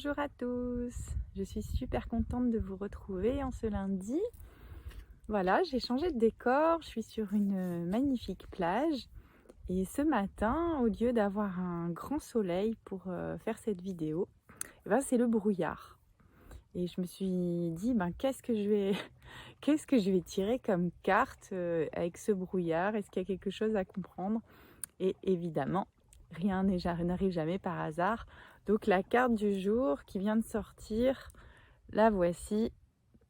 Bonjour à tous, je suis super contente de vous retrouver en ce lundi. Voilà, j'ai changé de décor, je suis sur une magnifique plage et ce matin, au lieu d'avoir un grand soleil pour faire cette vidéo, c'est le brouillard. Et je me suis dit, qu'est-ce que je vais tirer comme carte avec ce brouillard? Est-ce qu'il y a quelque chose à comprendre? Et évidemment, n'arrive jamais par hasard. Donc la carte du jour qui vient de sortir, la voici.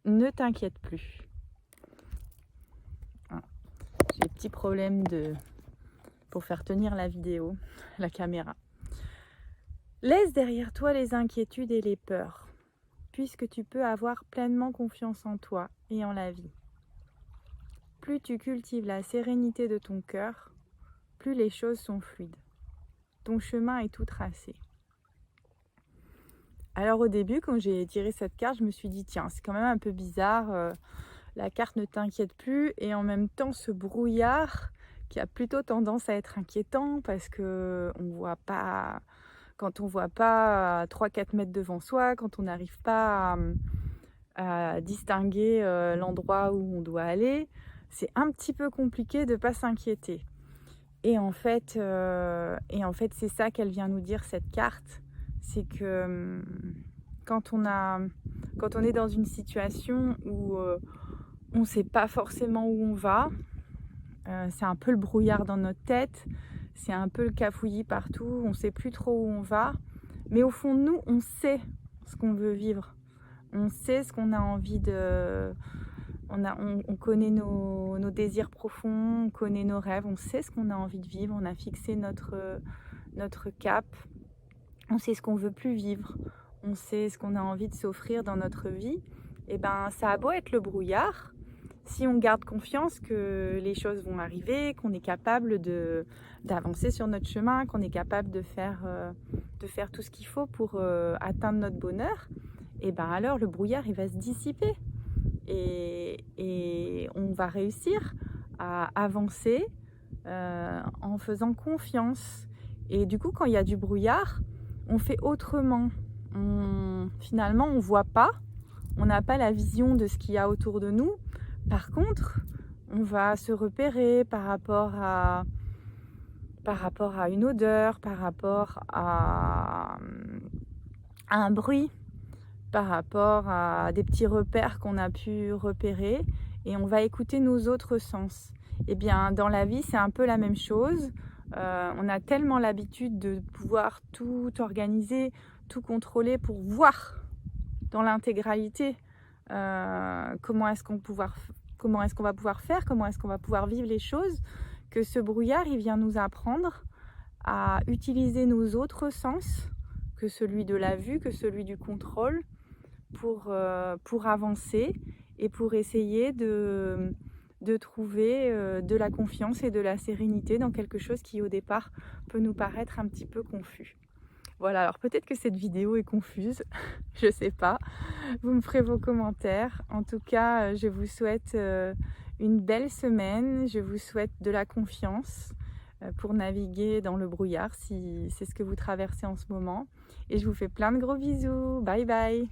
Ne t'inquiète plus. J'ai des petits problèmes pour faire tenir la vidéo, la caméra. Laisse derrière toi les inquiétudes et les peurs, puisque tu peux avoir pleinement confiance en toi et en la vie. Plus tu cultives la sérénité de ton cœur, plus les choses sont fluides. Ton chemin est tout tracé. Alors au début, quand j'ai tiré cette carte, je me suis dit, tiens, c'est quand même un peu bizarre, la carte ne t'inquiète plus, et en même temps ce brouillard qui a plutôt tendance à être inquiétant parce que quand on voit pas à 3-4 mètres devant soi, quand on n'arrive pas à distinguer l'endroit où on doit aller, c'est un petit peu compliqué de ne pas s'inquiéter. Et en fait, c'est ça qu'elle vient nous dire, cette carte. C'est que quand on est dans une situation où on ne sait pas forcément où on va, c'est un peu le brouillard dans notre tête, c'est un peu le cafouillis partout, on ne sait plus trop où on va. Mais au fond de nous, on sait ce qu'on veut vivre. On sait ce qu'on a envie de... On connaît nos désirs profonds, on connaît nos rêves, on sait ce qu'on a envie de vivre, on a fixé notre cap, on sait ce qu'on veut plus vivre, on sait ce qu'on a envie de s'offrir dans notre vie. Et ça a beau être le brouillard, si on garde confiance que les choses vont arriver, qu'on est capable d'avancer sur notre chemin, qu'on est capable de faire tout ce qu'il faut pour atteindre notre bonheur, alors le brouillard il va se dissiper. Et on va réussir à avancer en faisant confiance. Et du coup, quand il y a du brouillard, on fait autrement. Finalement, on ne voit pas, on n'a pas la vision de ce qu'il y a autour de nous. Par contre, on va se repérer par rapport à une odeur, par rapport à un bruit, par rapport à des petits repères qu'on a pu repérer, et on va écouter nos autres sens. Et bien dans la vie c'est un peu la même chose, on a tellement l'habitude de pouvoir tout organiser, tout contrôler pour voir dans l'intégralité comment est-ce qu'on va pouvoir faire, comment est-ce qu'on va pouvoir vivre les choses, que ce brouillard il vient nous apprendre à utiliser nos autres sens que celui de la vue, que celui du contrôle, pour avancer et pour essayer de trouver de la confiance et de la sérénité dans quelque chose qui au départ peut nous paraître un petit peu confus. Voilà, alors peut-être que cette vidéo est confuse, je sais pas, vous me ferez vos commentaires. En tout cas, je vous souhaite une belle semaine, je vous souhaite de la confiance pour naviguer dans le brouillard si c'est ce que vous traversez en ce moment. Et je vous fais plein de gros bisous, bye bye.